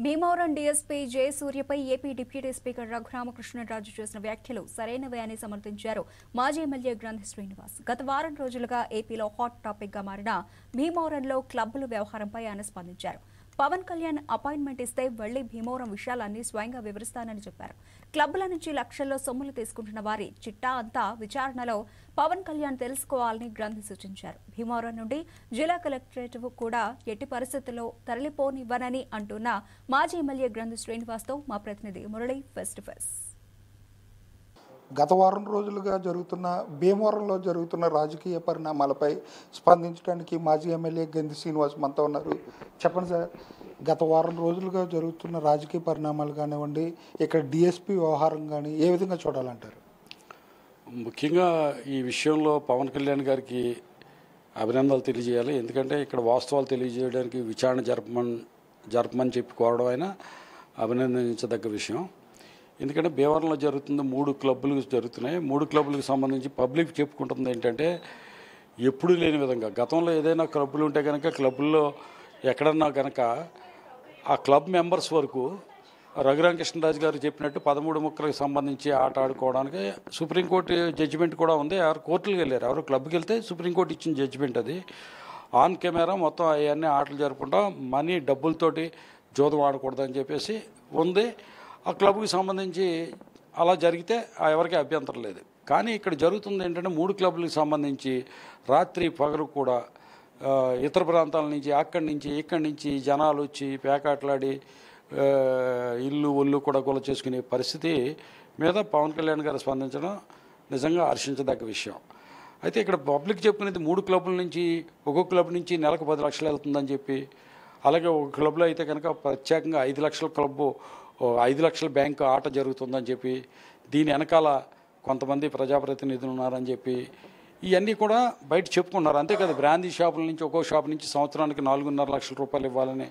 Bhimavaram DSP జయసూర్యపై AP deputy speaker Raghurama Krishna Raju చేసిన వ్యాఖ్యలు సరైనవే అని సమర్థించారు మాజీ ఎమ్మెల్యే గ్రంథి శ్రీనివాస్. గత వారం రోజులుగా ఏపీలో హాట్ టాపిక్ గా మారిన భీమవరంలో క్లబ్బుల వ్యవహారంపై ఆయన స్పందించారు. పవన్ కళ్యాణ్ అపాయింట్మెంట్ ఇస్తే వెళ్లి భీమవరం విషయాలన్నీ స్వయంగా వివరిస్తానని చెప్పారు. క్లబ్బుల నుంచి లక్షల్లో సొమ్ములు తీసుకుంటున్న వారి చిట్టా అంతా విచారణలో పవన్ కళ్యాణ్ తెలుసుకోవాలని గ్రంథి సూచించారు. భీమవరం నుండి జిల్లా కలెక్టరేట్ కూడా ఎట్టి పరిస్థితుల్లో తరలిపోనివ్వనని అంటున్న మాజీ ఎమ్మెల్యే గ్రంథి శ్రీనివాస్తో మా ప్రతినిధి మురళి ఫేస్ టు ఫేస్. గత వారం రోజులుగా భీమవరంలో జరుగుతున్న రాజకీయ పరిణామాలపై స్పందించడానికి మాజీ ఎమ్మెల్యే గంధి శ్రీనివాస్ మనతో ఉన్నారు. చెప్పండి సార్, గత వారం రోజులుగా జరుగుతున్న రాజకీయ పరిణామాలు కానివ్వండి, ఇక్కడ డిఎస్పీ వ్యవహారం కానీ ఏ విధంగా చూడాలంటారు? ముఖ్యంగా ఈ విషయంలో పవన్ కళ్యాణ్ గారికి అభినందనలు తెలియజేయాలి. ఎందుకంటే ఇక్కడ వాస్తవాలు తెలియజేయడానికి విచారణ జరపమని చెప్పి కోరడం అయినా అభినందించదగ్గ విషయం. ఎందుకంటే భీమవరంలో జరుగుతుంది 3 క్లబ్బులు జరుగుతున్నాయి. 3 క్లబ్బులకు సంబంధించి పబ్లిక్ చెప్పుకుంటుంది ఏంటంటే ఎప్పుడూ లేని విధంగా గతంలో ఏదైనా క్లబ్బులు ఉంటే కనుక క్లబ్బుల్లో ఎక్కడన్నా కనుక ఆ క్లబ్ మెంబర్స్ వరకు రఘురామకృష్ణరాజు గారు చెప్పినట్టు 13 ముక్కలకు సంబంధించి ఆట ఆడుకోవడానికి సుప్రీంకోర్టు జడ్జిమెంట్ కూడా ఉంది. ఎవరు కోర్టులకు వెళ్ళారు, ఎవరు క్లబ్కి వెళ్తే సుప్రీంకోర్టు ఇచ్చిన జడ్జిమెంట్ అది. ఆన్ కెమెరా మొత్తం అవన్నీ ఆటలు జరుపుకుంటాం, మనీ డబ్బులతోటి జోదం ఆడకూడదని చెప్పేసి ఉంది. ఆ క్లబ్కి సంబంధించి అలా జరిగితే ఎవరికి అభ్యంతరం లేదు. కానీ ఇక్కడ జరుగుతుంది ఏంటంటే 3 క్లబ్లకు సంబంధించి రాత్రి పగలు కూడా ఇతర ప్రాంతాల నుంచి ఇక్కడి నుంచి జనాలు వచ్చి పేకాట్లాడి ఇల్లు ఒళ్ళు కూడా గొల్ల చేసుకునే పరిస్థితి మీద పవన్ కళ్యాణ్ గారు స్పందించడం నిజంగా హర్షించదగ్గ విషయం. అయితే ఇక్కడ పబ్లిక్ చెప్పుకునేది 3 క్లబ్ల నుంచి ఒక్కొక్క క్లబ్ నుంచి నెలకు 10 లక్షలు వెళ్తుందని చెప్పి, అలాగే ఒక క్లబ్లో అయితే కనుక ప్రత్యేకంగా 5 లక్షల క్లబ్బు 5 లక్షల బ్యాంకు ఆట జరుగుతుందని చెప్పి, దీని వెనకాల కొంతమంది ప్రజాప్రతినిధులు ఉన్నారని చెప్పి ఇవన్నీ కూడా బయట చెప్పుకున్నారు. అంతేకాదు బ్రాందీ షాపుల నుంచి ఒక్కో షాపు నుంచి సంవత్సరానికి 4.5 లక్షల రూపాయలు ఇవ్వాలని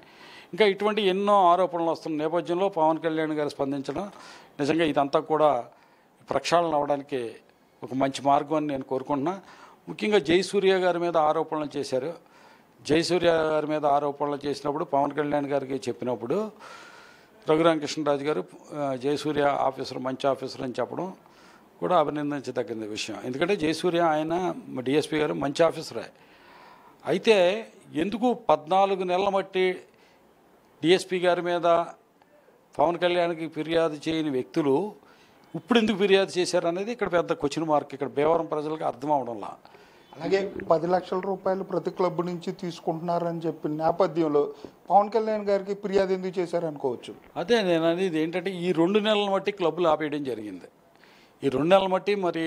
ఇంకా ఇటువంటి ఎన్నో ఆరోపణలు వస్తున్న నేపథ్యంలో పవన్ కళ్యాణ్ గారు స్పందించడం నిజంగా ఇదంతా కూడా ప్రక్షాళన అవ్వడానికి ఒక మంచి మార్గం అని నేను కోరుకుంటున్నా. ముఖ్యంగా జయసూర్య గారి మీద ఆరోపణలు చేశారు. జయసూర్య గారి మీద ఆరోపణలు చేసినప్పుడు పవన్ కళ్యాణ్ గారికి చెప్పినప్పుడు రఘురామకృష్ణరాజు గారు జయసూర్య ఆఫీసర్ మంచి ఆఫీసర్ అని చెప్పడం కూడా అభినందించదగ్గ విషయం. ఎందుకంటే జయసూర్య ఆయన డిఎస్పీ గారు మంచి ఆఫీసరే. అయితే ఎందుకు 14 నెలల మట్టి డిఎస్పీ గారి మీద పవన్ కళ్యాణ్కి ఫిర్యాదు చేయని వ్యక్తులు ఇప్పుడు ఎందుకు ఫిర్యాదు చేశారనేది ఇక్కడ పెద్ద క్వశ్చన్ మార్క్ ఇక్కడ భీమవరం ప్రజలకు అర్థం అవడంలా. అలాగే 10 లక్షల రూపాయలు ప్రతి క్లబ్ నుంచి తీసుకుంటున్నారని చెప్పిన నేపథ్యంలో పవన్ కళ్యాణ్ గారికి ఫిర్యాదు ఎందుకు చేశారనుకోవచ్చు. అదే నేను అనేది ఏంటంటే ఈ 2 నెలల మట్టి క్లబ్బులు ఆపేయడం జరిగింది. ఈ 2 నెలల మట్టి మరి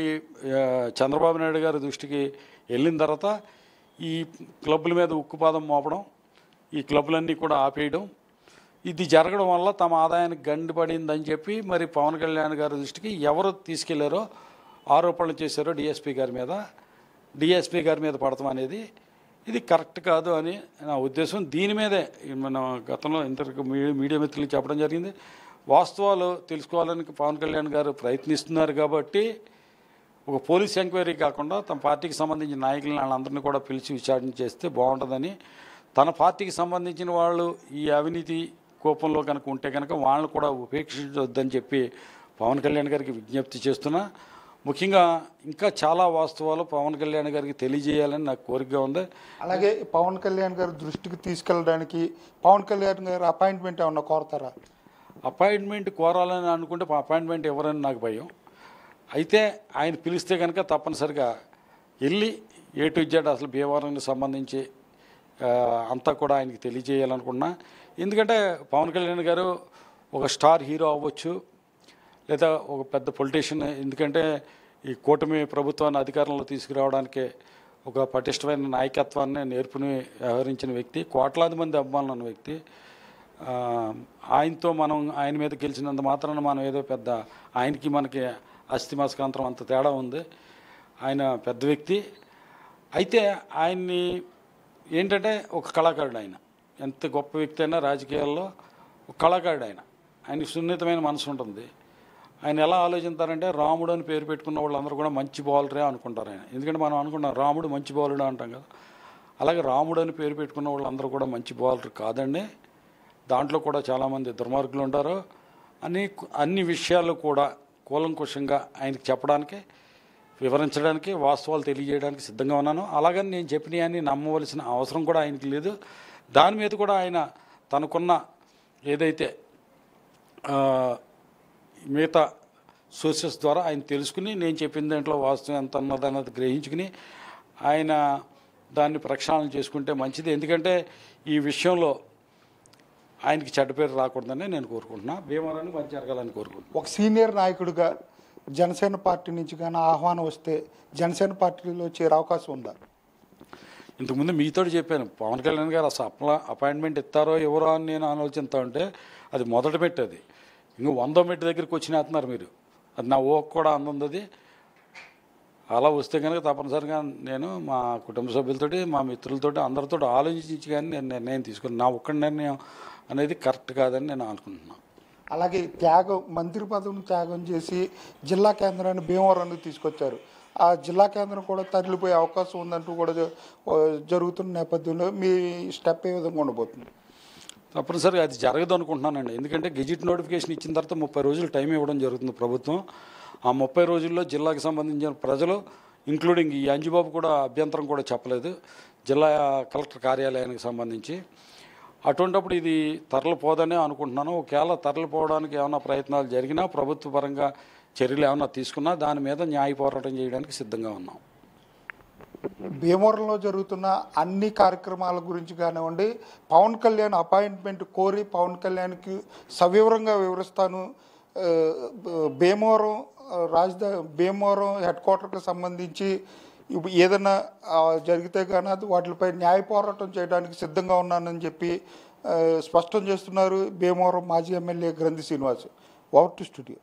చంద్రబాబు నాయుడు గారి దృష్టికి వెళ్ళిన తర్వాత ఈ క్లబ్బుల మీద ఉక్కుపాదం మోపడం, ఈ క్లబ్బులన్నీ కూడా ఆపేయడం, ఇది జరగడం వల్ల తమ ఆదాయానికి గండి పడిందని చెప్పి మరి పవన్ కళ్యాణ్ గారి దృష్టికి ఎవరు తీసుకెళ్లారో ఆరోపణలు చేశారో డిఎస్పీ గారి మీద పడతాం అనేది ఇది కరెక్ట్ కాదు అని నా ఉద్దేశం. దీని మీదే మన గతంలో ఇంతవరకు మీడియా మిత్రులకు చెప్పడం జరిగింది. వాస్తవాలు తెలుసుకోవాలని పవన్ కళ్యాణ్ గారు ప్రయత్నిస్తున్నారు కాబట్టి ఒక పోలీస్ ఎంక్వైరీ కాకుండా తమ పార్టీకి సంబంధించిన నాయకులను వాళ్ళందరినీ కూడా పిలిచి విచారణ చేస్తే బాగుంటుందని, తన పార్టీకి సంబంధించిన వాళ్ళు ఈ అవినీతి కోపంలో కనుక ఉంటే కనుక వాళ్ళని కూడా ఉపేక్షించొద్దని చెప్పి పవన్ కళ్యాణ్ గారికి విజ్ఞప్తి చేస్తున్నా. ముఖ్యంగా ఇంకా చాలా వాస్తవాలు పవన్ కళ్యాణ్ గారికి తెలియజేయాలని నాకు కోరికగా ఉంది. అలాగే పవన్ కళ్యాణ్ గారి దృష్టికి తీసుకెళ్ళడానికి పవన్ కళ్యాణ్ గారు అపాయింట్మెంట్ ఏమన్నా కోరతారా? అపాయింట్మెంట్ కోరాలని అనుకుంటే అపాయింట్మెంట్ ఎవరని నాకు భయం. అయితే ఆయన పిలిస్తే కనుక తప్పనిసరిగా వెళ్ళి A to Z అసలు భీమవరానికి సంబంధించి అంతా కూడా ఆయనకి తెలియజేయాలనుకున్నా. ఎందుకంటే పవన్ కళ్యాణ్ గారు ఒక స్టార్ హీరో అవ్వచ్చు, లేదా ఒక పెద్ద పొలిటీషియన్. ఎందుకంటే ఈ కూటమి ప్రభుత్వాన్ని అధికారంలో తీసుకురావడానికి ఒక పటిష్టమైన నాయకత్వాన్ని నేర్పుని వ్యవహరించిన వ్యక్తి, కోట్లాది మంది అభిమానులు ఉన్న వ్యక్తి. ఆయనతో మనం ఆయన మీద గెలిచినంత మాత్రాన మనం ఏదో పెద్ద ఆయనకి మనకి అస్థిమస్కాంతరం అంత తేడా ఉంది. ఆయన పెద్ద వ్యక్తి. అయితే ఆయన్ని ఏంటంటే ఒక కళాకారుడు. ఆయన ఎంత గొప్ప వ్యక్తి అయినా రాజకీయాల్లో ఒక కళాకారుడు. ఆయనకి సున్నితమైన మనసు ఉంటుంది. ఆయన ఎలా ఆలోచిస్తారంటే రాముడు అని పేరు పెట్టుకున్న వాళ్ళందరూ కూడా మంచి బౌలరే అనుకుంటారు ఆయన. ఎందుకంటే మనం అనుకుంటాం రాముడు మంచి బౌలర్ అంటాం కదా, అలాగే రాముడు అని పేరు పెట్టుకున్న వాళ్ళందరూ కూడా మంచి బౌలర్ కాదండి. దాంట్లో కూడా చాలామంది దుర్మార్గులు ఉంటారు అన్ని విషయాలు కూడా కూలంకుషంగా ఆయనకి చెప్పడానికి, వివరించడానికి, వాస్తవాలు తెలియజేయడానికి సిద్ధంగా ఉన్నాను. అలాగని నేను చెప్పినవన్నీ నమ్మవలసిన అవసరం కూడా ఆయనకి లేదు. దాని మీద కూడా ఆయన తనకున్న ఏదైతే మిగతా సోర్సెస్ ద్వారా ఆయన తెలుసుకుని నేను చెప్పిన దాంట్లో వాస్తవం ఎంత ఉన్నదన్నది గ్రహించుకుని ఆయన దాన్ని ప్రక్షాళన చేసుకుంటే మంచిది. ఎందుకంటే ఈ విషయంలో ఆయనకి చెడ్డ పేరు రాకూడదని నేను కోరుకుంటున్నా. భీమవరానికి మంచి జరగాలని కోరుకుంటున్నాను. ఒక సీనియర్ నాయకుడిగా జనసేన పార్టీ నుంచి కానీ ఆహ్వానం వస్తే జనసేన పార్టీలో చేరే అవకాశం ఉందా? ఇంతకుముందు మీతో చెప్పాను, పవన్ కళ్యాణ్ గారు అసలు అపాయింట్మెంట్ ఇస్తారో ఎవరో అని నేను ఆలోచిస్తా ఉంటే అది మొదటి మెట్టు. అది ఇంకో 100 మెట్టు దగ్గరికి వచ్చినేస్తున్నారు మీరు. అది నా ఊహకు కూడా అందది. అలా వస్తే కనుక తప్పనిసరిగా నేను మా కుటుంబ సభ్యులతోటి, మా మిత్రులతోటి, అందరితో ఆలోచించి కానీ నేను నిర్ణయం తీసుకుని నా ఒక్క నిర్ణయం అనేది కరెక్ట్ కాదని నేను అనుకుంటున్నాను. అలాగే మంత్రి పదవిని త్యాగం చేసి జిల్లా కేంద్రాన్ని భీమవరానికి తీసుకొచ్చారు. ఆ జిల్లా కేంద్రం కూడా తరలిపోయే అవకాశం ఉందంటూ కూడా జరుగుతున్న నేపథ్యంలో మీ స్టెప్ ఏ విధంగా ఉండబోతుంది? తప్పనిసరిగా అది జరగదు అనుకుంటున్నానండి. ఎందుకంటే గెజిట్ నోటిఫికేషన్ ఇచ్చిన తర్వాత 30 రోజులు టైం ఇవ్వడం జరుగుతుంది ప్రభుత్వం. ఆ 30 రోజుల్లో జిల్లాకు సంబంధించిన ప్రజలు ఇంక్లూడింగ్ ఈ అంజుబాబు కూడా అభ్యంతరం కూడా చెప్పలేదు జిల్లా కలెక్టర్ కార్యాలయానికి సంబంధించి. అటువంటిప్పుడు ఇది తరలిపోదనే అనుకుంటున్నాను. ఒకవేళ తరలిపోవడానికి ఏమైనా ప్రయత్నాలు జరిగినా, ప్రభుత్వ పరంగా చర్యలు ఏమైనా తీసుకున్నా దాని మీద న్యాయ పోరాటం చేయడానికి సిద్ధంగా ఉన్నాం. భీమవరంలో జరుగుతున్న అన్ని కార్యక్రమాల గురించి కానివ్వండి, పవన్ కళ్యాణ్ అపాయింట్మెంట్ కోరి పవన్ కళ్యాణ్కి సవివరంగా వివరిస్తాను. భీమవరం హెడ్ క్వార్టర్కి సంబంధించి ఏదైనా జరిగితే కానీ అది వాటిపై న్యాయ పోరాటం చేయడానికి సిద్ధంగా ఉన్నానని చెప్పి స్పష్టం చేస్తున్నారు భీమవరం మాజీ ఎమ్మెల్యే గ్రంథి శ్రీనివాస్. Over to studio.